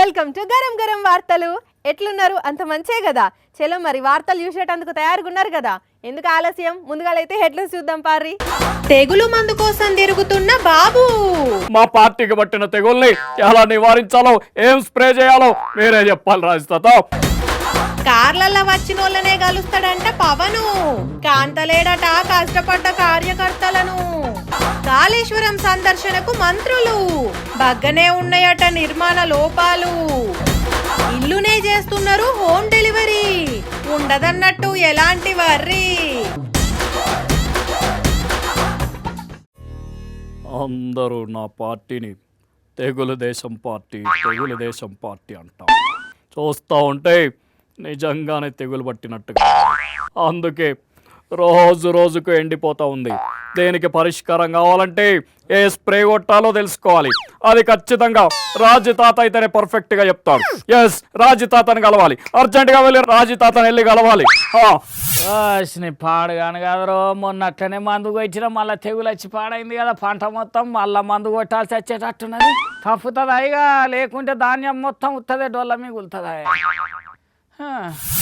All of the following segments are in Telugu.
వెల్కమ్ టు గరం గరం వార్తలు. ఎట్లున్నారు? అంత మంచే కదా. చలో మరి వార్తలు చూసేటందుకు తయారుగా ఉన్నారు కదా, ఎందుకు ఆలస్యం? ముందుగాలైతే హెడ్లైన్స్ చూద్దాం పారి. తెగులు మందు కోసం తిరుగుతున్న బాబు. మా పార్టీకి పట్టిన తెగుల్ని ఎలా నివారించాలో, ఏం స్ప్రే చేయాలో మీరే చెప్పాలి రాజతాత. కార్లల్లో వచ్చినోళ్ళనే కలుస్తాడంట పవను. కాంతలేడట కష్టపడ్డ కార్యకర్తలను. కాళేశ్వరం సందర్శనకు మంత్రులు. బగ్గనే ఉన్నాయట నిర్మాణ లోపాలు. ఇల్లునే చేస్తున్నారు హోమ్ డెలివరీ. ఉండదన్నట్టు ఎలాంటి వర్రీ. అందరూ నా పార్టీని తెగులు దేశం పార్టీ అంటాం. చూస్తూ ఉంటే నిజంగానే తెగులు పట్టినట్టుగా. అందుకే రోజుకు ఎండిపోతూ ఉంది. దీనికి పరిష్కారం కావాలంటే ఏ స్ప్రే కొట్టాలో తెలుసుకోవాలి. అది ఖచ్చితంగా రాజతాత అయితేనే పర్ఫెక్ట్గా చెప్తాడు. ఎస్, రాజతాతని కలవాలి. అర్జెంటుగా వెళ్ళి రాజతాతని వెళ్ళి కలవాలి. పాడుగాను కదరో, మొన్న అట్లనే మందు కొట్టిన మళ్ళీ తెగులు వచ్చి పాడైంది కదా పంట మొత్తం. మళ్ళీ మందు కొట్టాల్సి వచ్చేటట్టున్నది. తప్పుతుందా ఇక? లేకుంటే ధాన్యం మొత్తం ఉత్తదే డొల్ల మిగులుతుందా?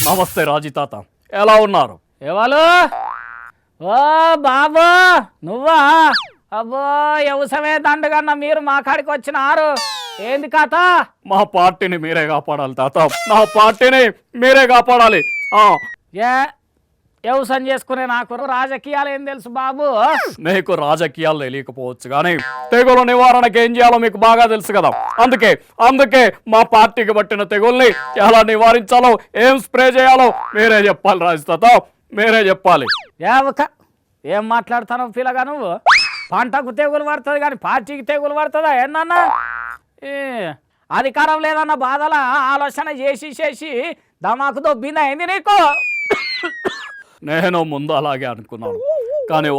నమస్తే రాజతాత, ఎలా ఉన్నారు? ఎవరు? ఓ బాబు నువ్వా? అబ్బో వ్యవసాయమే దండగన్న మీరు మా కాడికి వచ్చినారు. ఏంది కథ? మా పార్టీని మీరే కాపాడాలి తాత, నా పార్టీని మీరే కాపాడాలి. ఏ వ్యవసాయం చేసుకునే నాకు రాజకీయాలు ఏం తెలుసు బాబు? మీకు రాజకీయాలు తెలియకపోవచ్చు కానీ తెగులు నివారణకి ఏం చేయాలో మీకు బాగా తెలుసు కదా. అందుకే మా పార్టీకి పట్టిన తెగుల్ని ఎలా నివారించాలో, ఏం స్ప్రే చేయాలో మీరే చెప్పాలి రాజతాత, మీరే చెప్పాలి. ఏం మాట్లాడతాను పిల్లగా నువ్వు? పంటకు తెగులు పడుతుంది కానీ పార్టీకి తెగులు పడుతుందా ఏందన్నా? అధికారం లేదన్న బాధల ఆలోచన చేసి దమాకు దొబ్బిందా ఏంది నీకు? నేను ముందు అలాగే అనుకున్నాను కానీ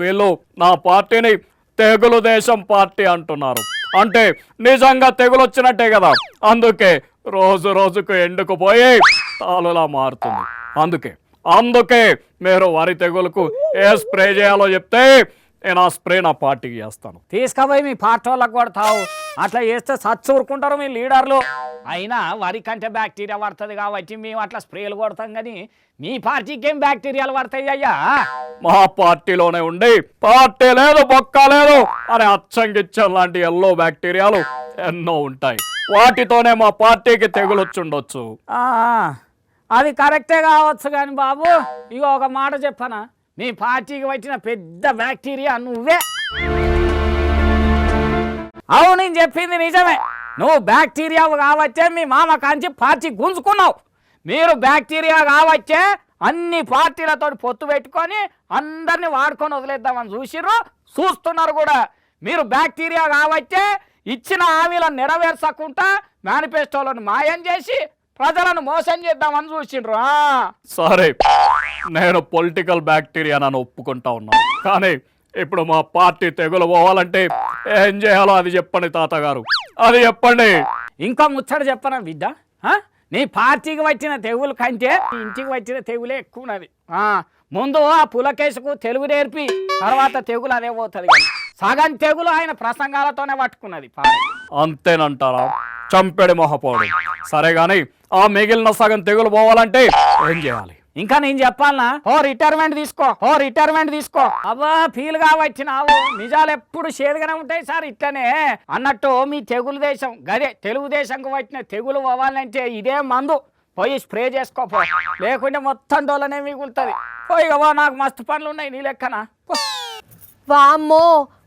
వీళ్ళు నా పార్టీని తెగులు దేశం పార్టీ అంటున్నారు. అంటే నిజంగా తెగులు వచ్చినట్టే కదా. అందుకే రోజుకు ఎండుకుపోయి తాలులా మారుతుంది. అందుకే మీరు వరి తెగులుకు ఏ స్ప్రే చేయాలో చెప్తే నేను ఆ స్ప్రే నా పార్టీకి చేస్తాను. తీసుకుపోయి మీ పార్టీ వాళ్ళకి కొడతావు. అట్లా చేస్తే సచ్చూరుకుంటారు మీ లీడర్లు. అయినా వరి కంటే బ్యాక్టీరియా పడుతుంది కాబట్టి మేము అట్లా స్ప్రేలు కొడతాం కానీ మీ పార్టీకి ఏం బ్యాక్టీరియాలు పడతాయి అయ్యా? మా పార్టీలోనే ఉండి పార్టీ లేదు బొక్క లేదు అని అచ్చంగిచ్చం లాంటి ఎల్లో బ్యాక్టీరియాలు ఎన్నో ఉంటాయి. వాటితోనే మా పార్టీకి తెగులొచ్చుండొచ్చు. అది కరెక్టే కావచ్చు కానీ బాబు ఇక ఒక మాట చెప్పనా, మీ పార్టీకి వచ్చిన పెద్ద బ్యాక్టీరియా నువ్వే. అవును, నేను చెప్పింది నిజమే. నువ్వు బ్యాక్టీరియా కావచ్చే మీ మామ కాంచి పార్టీ గుంజుకున్నావు. మీరు బ్యాక్టీరియా కావచ్చే అన్ని పార్టీలతో పొత్తు పెట్టుకొని అందరినీ వాడుకొని వదిలేద్దామని చూస్తున్నారు కూడా. మీరు బ్యాక్టీరియా కావచ్చే ఇచ్చిన హామీలను నెరవేర్చకుండా మేనిఫెస్టోలను మాయం చేసి ప్రజలను మోసం చేద్దామని చూసిండ్రు. సరే, నేను పొలిటికల్ బ్యాక్టీరియా నన్ను ఒప్పుకుంటా ఉన్నాను కానీ ఇప్పుడు మా పార్టీ తెగులు పోవాలంటే ఏం చేయాలో అది చెప్పండి తాతగారు, అది చెప్పండి. ఇంకా ముచ్చట చెప్పనా బిడ్డ? నీ పార్టీకి వచ్చిన తెగులు కంటే ఇంటికి వచ్చిన తెగులే ఎక్కువ ఉన్నది. ముందు ఆ పులకేసుకు తెలుగు నేర్పి తర్వాత తెగులు అదే పోతుంది కానీ సగం తెగులు ఆయన ప్రసంగాలతోనే పట్టుకున్నది. అంతేనంటారా? చంపెడి మొహపోడు. సరే గాని ఆ మిగిలిన సగం తెగులు పోవాలంటే ఏం చేయాలి? ఇంకా నేను చెప్పాలనా? రిటైర్మెంట్ తీసుకో. అబ్బా ఫీల్గా వచ్చినావు. నిజాలు ఎప్పుడు షేర్గానే ఉంటాయి సార్. ఇట్లనే అన్నట్టు మీ తెగులు దేశం గదే తెలుగుదేశంకు వచ్చిన తెగులు పోవాలంటే ఇదే మందు. పోయి స్ప్రే చేసుకోపో, లేకుంటే మొత్తం డోలనే మిగులుతుంది. పోయిగా నాకు మస్తు పనులు ఉన్నాయి నీ లెక్కన. వామ్మో,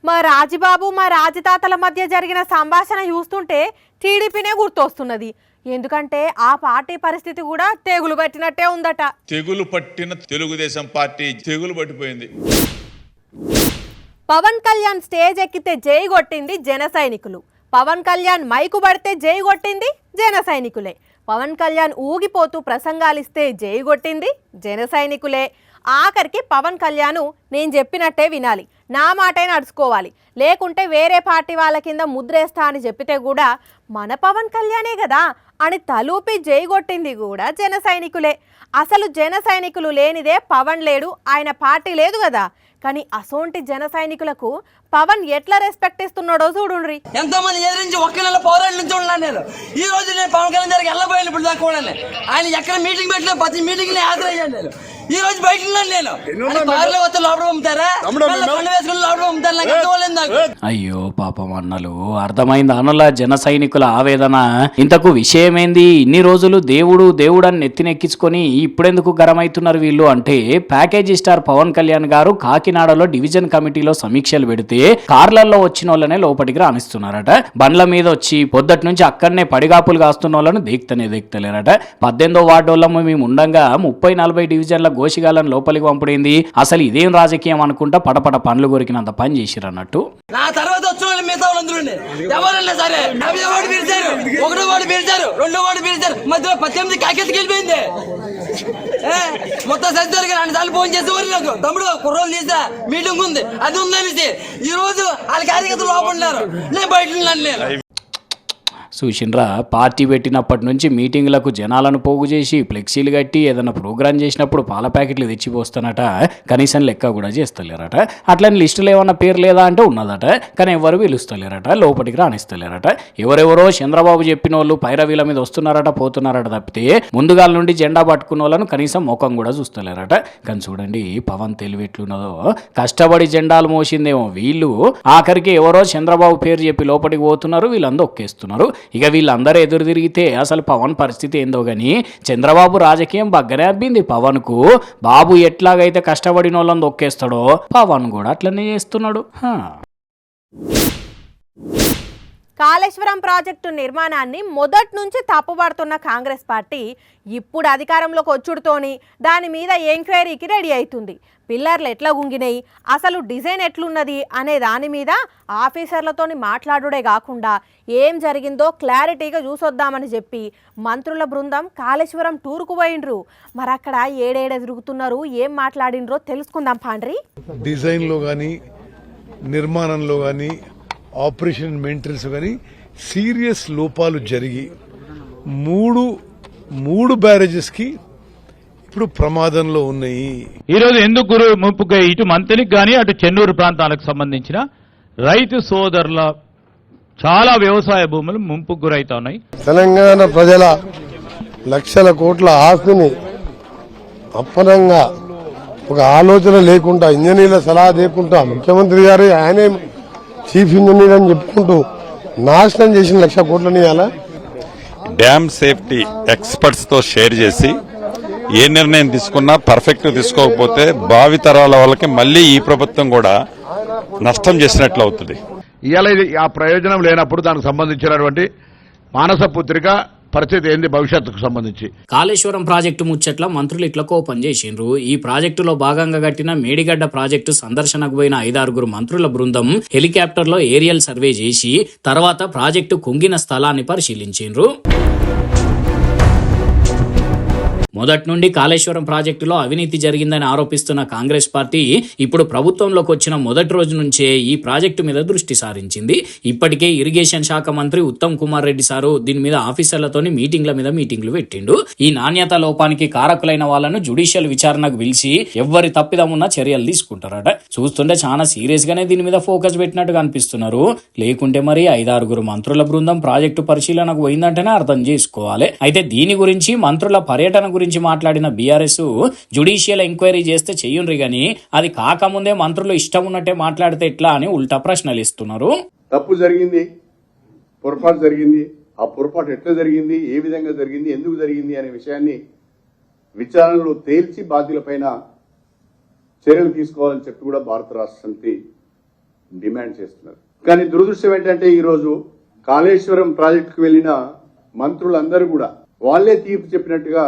మా రాజబాబు మా రాజతాతల మధ్య జరిగిన సంభాషణ చూస్తుంటే టీడీపీనే గుర్తొస్తున్నది. ఎందుకంటే ఆ పార్టీ పరిస్థితి కూడా తెగులు పట్టినట్టే ఉందట. తెగులు పట్టిన తెలుగుదేశం పార్టీ తెగులు పట్టిపోయింది. పవన్ కళ్యాణ్ స్టేజ్ ఎక్కితే జై కొట్టింది జన సైనికులు. పవన్ కళ్యాణ్ మైకు పడితే జై కొట్టింది జన సైనికులే. పవన్ కళ్యాణ్ ఊగిపోతూ ప్రసంగాలిస్తే జై కొట్టింది జన సైనికులే. ఆఖరికి పవన్ కళ్యాణ్ నేను చెప్పినట్టే వినాలి, నా మాటే నడుచుకోవాలి, లేకుంటే వేరే పార్టీ వాళ్ళ కింద ముద్రేస్తా అని చెప్పితే కూడా మన పవన్ కళ్యాణే కదా అని తలూపి జై కొట్టింది కూడా జన సైనికులే. అసలు జన సైనికులు లేనిదే పవన్ లేడు, ఆయన పార్టీ లేదు కదా. కానీ అసోంటి జన సైనికులకు పవన్ ఎట్లా రెస్పెక్ట్ ఇస్తున్నాడో చూడుండ్రి. ఎంతో మంది ఎదిరించి ఒక్క నెల పౌరాల నుంచి ఉన్నాను నేను. ఈ రోజు నేను పవన్ కళ్యాణ్ గారికి వెళ్ళబోయాను. ఇప్పుడు దాకా కూడా ఆయన ఎక్కడ మీటింగ్ పెట్టినా ప్రతి మీటింగ్ హాజరయ్యాను నేను. ఈ రోజు బయట ఉన్నాను నేను. పార్లో వస్తే లోపల పంపుతారా, వేసుకుని లోపల పంపుతారు, నాకు అర్థం నాకు. అయ్యో పాపం అన్నలు, అర్థమైంది అన్నల జన సైనికుల ఆవేదన. ఇంతకు విషయమేంది? ఇన్ని రోజులు దేవుడు దేవుడు అని నెత్తినెక్కించుకొని ఇప్పుడెందుకు గరమైతున్నారు వీళ్ళు అంటే, ప్యాకేజీ స్టార్ పవన్ కళ్యాణ్ గారు కాకినాడలో డివిజన్ కమిటీలో సమీక్షలు పెడితే కార్లలో వచ్చిన వాళ్ళనే లోపలికి రానిస్తున్నారట. బండ్ల మీద వచ్చి పొద్దటి నుంచి అక్కడనే పడిగాపులు కాస్తున్న వాళ్ళను దేక్తలేరట. 18వ వార్డు వాళ్ళము మేము ఉండంగా 30-40 డివిజన్ల గోషిగాలను లోపలికి పంపడింది. అసలు ఇదేం రాజకీయం అనుకుంటా పడపడ పండ్లు కొరికినంత పని చేసిరన్నట్టు. నా తర్వాత వచ్చిన వాళ్ళు మిగతా వాళ్ళందరూ ఎవరన్నా సరే 50 వాడు పిలిచారు, 1వ వాడు పిలిచారు, 2వ వాడు పిలిచారు, మధ్యలో 18 కాకెత్తికి వెళ్ళిపోయింది. మొత్తం సరిగ్గా 2 సార్లు ఫోన్ చేసేవారు నాకు, తమ్ముడు కుర్రోలు తీసా మీటింగ్ ఉంది అది ఉందనేసి. ఈ రోజు వాళ్ళ కార్యకర్తలు లోపల ఉన్నారు, నేను బయట ఉన్నాను. నేను చూసిండ్రా, పార్టీ పెట్టినప్పటి నుంచి మీటింగ్లకు జనాలను పోగు చేసి ఫ్లెక్సీలు కట్టి ఏదైనా ప్రోగ్రామ్ చేసినప్పుడు పాల ప్యాకెట్లు తెచ్చిపోస్తానట, కనీసం లెక్క కూడా చేస్తలేరట. అట్లని లిస్టులో ఏమన్నా పేరు లేదా అంటే ఉన్నదట, కానీ ఎవరు పిలుస్తలేరట, లోపలికి రానిస్తలేరట. ఎవరెవరో చంద్రబాబు చెప్పిన వాళ్ళు పైరవీల మీద వస్తున్నారట పోతున్నారట తప్పితే ముందుగాల నుండి జెండా పట్టుకున్న వాళ్ళను కనీసం ముఖం కూడా చూస్తలేరట. కానీ చూడండి పవన్ తెలివి ఎట్లున్నదో, కష్టపడి జెండాలు మోసిందేమో వీళ్ళు, ఆఖరికి ఎవరో చంద్రబాబు పేరు చెప్పి లోపలికి పోతున్నారు, వీళ్ళందరూ ఒక్కేస్తున్నారు. ఇక వీళ్ళందరూ ఎదురు తిరిగితే అసలు పవన్ పరిస్థితి ఏందో గాని, చంద్రబాబు రాజకీయం బగ్గనే అబ్బింది పవన్ కు. బాబు ఎట్లాగైతే కష్టపడిన వాళ్ళని దొక్కేస్తాడో పవన్ కూడా అట్లనే చేస్తున్నాడు. కాళేశ్వరం ప్రాజెక్టు నిర్మాణాన్ని మొదటి నుంచి తప్పుపడుతున్న కాంగ్రెస్ పార్టీ ఇప్పుడు అధికారంలోకి వచ్చుడుతోని దాని మీద ఎంక్వైరీకి రెడీ అవుతుంది. పిల్లర్లు ఎట్లా గుంగినాయి, అసలు డిజైన్ ఎట్లున్నది అనే దాని మీద ఆఫీసర్లతోని మాట్లాడుడే కాకుండా ఏం జరిగిందో క్లారిటీగా చూసొద్దామని చెప్పి మంత్రుల బృందం కాళేశ్వరం టూర్కు పోయిండ్రు. మరి అక్కడ ఏడేడ తిరుగుతున్నారు, ఏం మాట్లాడిండ్రో తెలుసుకుందాం పాండ్రి. డిజైన్లో కానీ నిర్మాణంలో కానీ ఆపరేషన్ మెయింటెనెన్స్ కానీ సీరియస్ లోపాలు జరిగి మూడు బ్యారేజెస్కి ఇప్పుడు ప్రమాదంలో ఉన్నాయి. ఈరోజు ఎందుకు గురు ముంపుగా ఇటు మంత్రికి కానీ అటు చెన్నూరు ప్రాంతాలకు సంబంధించిన రైతు సోదరుల చాలా వ్యవసాయ భూములు ముంపుకు గురైతా ఉన్నాయి. తెలంగాణ ప్రజల లక్షల కోట్ల ఆస్తిని అప్పనంగా ఒక ఆలోచన లేకుండా, ఇంజనీర్ల సలహా లేకుండా, ముఖ్యమంత్రి గారు ఆయనే చీఫ్ ఇంజనీర్ అని చెప్పుకుంటూ నాశనం చేసిన 1,00,000 కోట్లని ఇవ్వాలా. డ్యామ్ సేఫ్టీ ఎక్స్పర్ట్స్ తో షేర్ చేసి ఏ నిర్ణయం తీసుకున్నా పర్ఫెక్ట్ తీసుకోకపోతే భావితరాల వాళ్ళకి మళ్ళీ ఈ ప్రభుత్వం కూడా నష్టం చేసినట్లు అవుతుంది. ఇవాళ ఇది ఆ ప్రయోజనం లేనప్పుడు దానికి సంబంధించినటువంటి మానస పుత్రిక పరిస్థితి ఏంది భవిష్యత్తుకు సంబంధించి. కాళేశ్వరం ప్రాజెక్టు ముచ్చట్ల మంత్రులు ఇట్లా కోపం చేసిండ్రు. ఈ ప్రాజెక్టులో భాగంగా కట్టిన మేడిగడ్డ ప్రాజెక్టు సందర్శనకు పోయిన 5-6 మంత్రుల బృందం హెలికాప్టర్లో ఏరియల్ సర్వే చేసి తర్వాత ప్రాజెక్టు కుంగిన స్థలాన్ని పరిశీలించిండ్రు. మొదటి నుండి కాళేశ్వరం ప్రాజెక్టులో అవినీతి జరిగిందని ఆరోపిస్తున్న కాంగ్రెస్ పార్టీ ఇప్పుడు ప్రభుత్వంలోకి వచ్చిన మొదటి రోజు నుంచే ఈ ప్రాజెక్టు మీద దృష్టి సారించింది. ఇప్పటికే ఇరిగేషన్ శాఖ మంత్రి ఉత్తమ్ కుమార్ రెడ్డి సారు దీని మీద ఆఫీసర్లతోని మీటింగ్లు పెట్టిండు. ఈ నాణ్యత లోపానికి కారకులైన వాళ్ళను జ్యుడిషియల్ విచారణకు పిలిచి ఎవ్వరి తప్పిదమున్నా చర్యలు తీసుకుంటారట. చూస్తుంటే చాలా సీరియస్ గానే దీని మీద ఫోకస్ పెట్టినట్టుగా అనిపిస్తున్నారు. లేకుంటే మరి 5-6 మంత్రుల బృందం ప్రాజెక్టు పరిశీలనకు పోయిందంటేనే అర్థం చేసుకోవాలి. అయితే దీని గురించి మంత్రుల పర్యటన గురించి మాట్లాడిన బీఆర్ఎస్ జ్యుడిషియల్ ఎంక్వైరీ చేస్తే చెయ్యుండ్రి గాని అది కాకముందే మంత్రులు ఇష్టం ఉన్నట్టే మాట్లాడితే ఎట్లా అని ఉల్టా ప్రశ్నలు ఇస్తున్నారు. తప్పు జరిగింది, పొరపాటు జరిగింది, ఆ పొరపాటు ఎట్లా జరిగింది, ఏ విధంగా జరిగింది, ఎందుకు జరిగింది అనే విషయాన్ని విచారణలో తేల్చి బాధ్యులపైన చర్యలు తీసుకోవాలని చెప్పి కూడా భారత రాష్ట్ర సమితి డిమాండ్ చేస్తున్నారు. కానీ దురదృష్టం ఏంటంటే ఈరోజు కాళేశ్వరం ప్రాజెక్టుకు వెళ్లిన మంత్రులందరూ కూడా వాళ్లే తీర్పు చెప్పినట్టుగా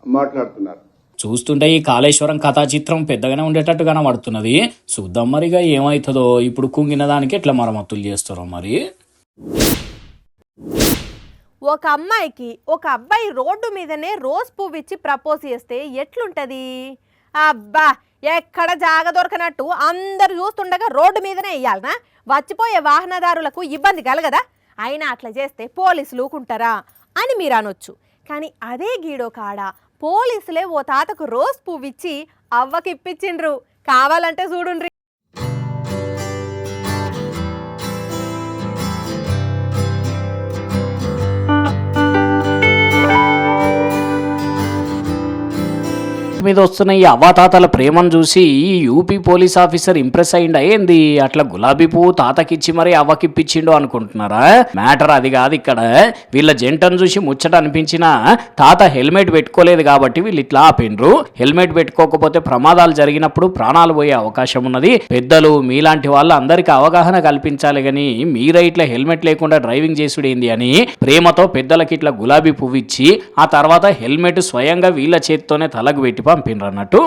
మాట్లాడుతున్నారు. చూస్తుంటే ఈ కాళేశ్వరం కథా చిత్రం పెద్దగానే ఉండేటట్టు కనబడుతున్నది. చూద్దాం మరిగా ఏమవుతుందో. ఇప్పుడు కుంగిన దానికి ఎట్లా మరమ్మతులు చేస్తారో మరి. ఒక అమ్మాయికి ఒక అబ్బాయి రోడ్డు మీదనే రోజ్ పువ్వు ఇచ్చి ప్రపోజ్ చేస్తే ఎట్లుంటది? అబ్బా, ఎక్కడ జాగ దొరకనట్టు అందరు చూస్తుండగా రోడ్డు మీదనే వేయాలనా? వచ్చిపోయే వాహనదారులకు ఇబ్బంది కలగదా? అయినా అట్లా చేస్తే పోలీసులు ఊకుంటారా అని మీరు అనొచ్చు. కానీ అదే గీడో కాడ పోలీసులే ఓ తాతకు రోజ్ పువ్వు ఇచ్చి అవ్వకిప్పించిండ్రు. కావాలంటే చూడుండ్రి. మీద వస్తున్న ఈ అవ్వాతాతల ప్రేమను చూసి ఈ యూపీ పోలీస్ ఆఫీసర్ ఇంప్రెస్ అయ్యిండా ఏంది? అట్లా గులాబీ పువ్వు తాతకిచ్చి మరి అవ్వకిప్పించిండు అనుకుంటున్నారా? మ్యాటర్ అది కాదు ఇక్కడ. వీళ్ళ జంటను చూసి ముచ్చట అనిపించిన తాత హెల్మెట్ పెట్టుకోలేదు కాబట్టి వీళ్ళు ఇట్లా ఆపిండ్రు. హెల్మెట్ పెట్టుకోకపోతే ప్రమాదాలు జరిగినప్పుడు ప్రాణాలు పోయే అవకాశం ఉన్నది. పెద్దలు మీలాంటి వాళ్ళు అందరికీ అవగాహన కల్పించాలి గాని మీరే ఇట్లా హెల్మెట్ లేకుండా డ్రైవింగ్ చేసుడేంది అని ప్రేమతో పెద్దలకి ఇట్లా గులాబీ పువ్వు ఇచ్చి ఆ తర్వాత హెల్మెట్ స్వయంగా వీళ్ళ చేతితోనే తలకు పెట్టి పంపినరు అన్నట్టు.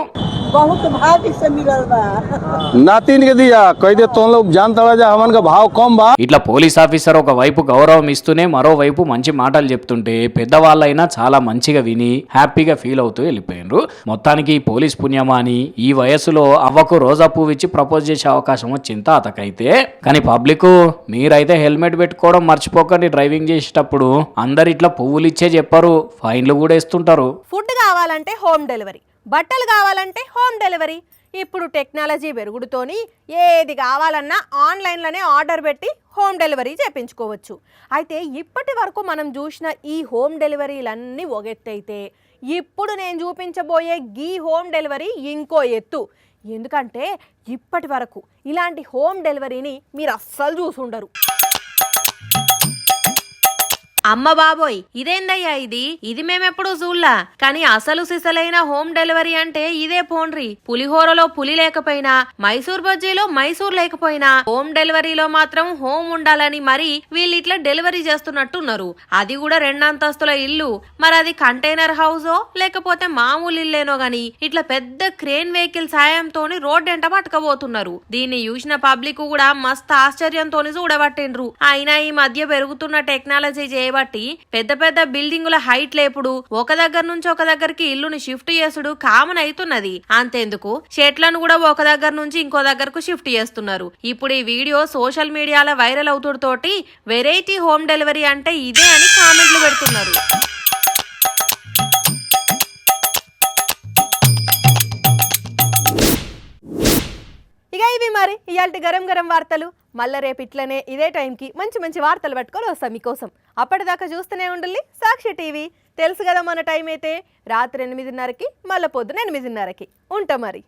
ఇట్లా పోలీస్ ఆఫీసర్ ఒక వైపు గౌరవం ఇస్తూనే మరోవైపు మంచి మాటలు చెప్తుంటే పెద్దవాళ్ళైనా చాలా మంచిగా విని హ్యాపీగా ఫీల్ అవుతూ వెళ్ళిపోయినరు. మొత్తానికి పోలీస్ పుణ్యమా అని ఈ వయసులో అవ్వకు రోజా పువ్వు ఇచ్చి ప్రపోజ్ చేసే అవకాశం వచ్చింది తాతకైతే. కానీ పబ్లిక్ మీరైతే హెల్మెట్ పెట్టుకోవడం మర్చిపోకండి డ్రైవింగ్ చేసేటప్పుడు. అందరు ఇట్లా పువ్వులు ఇచ్చే చెప్పరు, ఫైన్లు కూడా ఇస్తుంటారు. ఫుడ్ కావాలంటే హోమ్ డెలివరీ, బట్టలు కావాలంటే హోమ్ డెలివరీ. ఇప్పుడు టెక్నాలజీ పెరుగుడుతోని ఏది కావాలన్నా ఆన్లైన్లోనే ఆర్డర్ పెట్టి హోమ్ డెలివరీ చేయించుకోవచ్చు. అయితే ఇప్పటి వరకు మనం చూసిన ఈ హోమ్ డెలివరీలన్నీ ఒగెత్తైతే ఇప్పుడు నేను చూపించబోయే ఈ హోమ్ డెలివరీ ఇంకో ఎత్తు. ఎందుకంటే ఇప్పటి వరకు ఇలాంటి హోమ్ డెలివరీని మీరు అస్సలు చూసుండరు. అమ్మ బాబోయ్, ఇదేందయ్యా ఇది మేమెప్పుడు చూడలా. కానీ అసలు సిసలైన హోమ్ డెలివరీ అంటే ఇదే పోండ్రి. పులిహోరలో పులి లేకపోయినా, మైసూర్ బజ్జీలో మైసూర్ లేకపోయినా హోమ్ డెలివరీలో మాత్రం హోమ్ ఉండాలని మరి వీళ్ళు ఇట్లా డెలివరీ చేస్తున్నట్టున్నారు. అది కూడా 2 అంతస్తుల ఇల్లు. మరి అది కంటైనర్ హౌసో లేకపోతే మామూలు ఇల్లేనో గాని ఇట్లా పెద్ద క్రేన్ వెహికల్ సాయంతో రోడ్డెంట పట్టుకపోతున్నారు. దీన్ని చూసిన పబ్లిక్ కూడా మస్తు ఆశ్చర్యంతో చూడబట్టిండ్రు. అయినా ఈ మధ్య పెరుగుతున్న టెక్నాలజీ బట్టి పెద్ద పెద్ద బిల్డింగుల హైట్ లేపుడు, ఒక దగ్గర నుంచి ఒక దగ్గరికి ఇల్లుని షిఫ్ట్ చేసుడు కామన్ అవుతున్నది. అంతేందుకు చెట్లను కూడా ఒక దగ్గర నుంచి ఇంకో దగ్గరకు షిఫ్ట్ చేస్తున్నారు. ఇప్పుడు ఈ వీడియో సోషల్ మీడియాలో వైరల్ అవుతుడుతోటి వెరైటీ హోమ్ డెలివరీ అంటే ఇదే అని కామెంట్లు పెడుతున్నారు. ఇక ఇవి మరి ఇయాల్టి గరం గరం వార్తలు. మళ్ళీ రేపు ఇట్లనే ఇదే టైంకి మంచి మంచి వార్తలు పట్టుకొని వస్తాం మీకోసం. అప్పటిదాకా చూస్తూనే ఉండాలి సాక్షి టీవీ. తెలుసు కదా మన టైం అయితే రాత్రి 8:30కి, మళ్ళీ పొద్దున 8:30కి ఉంటాం మరి.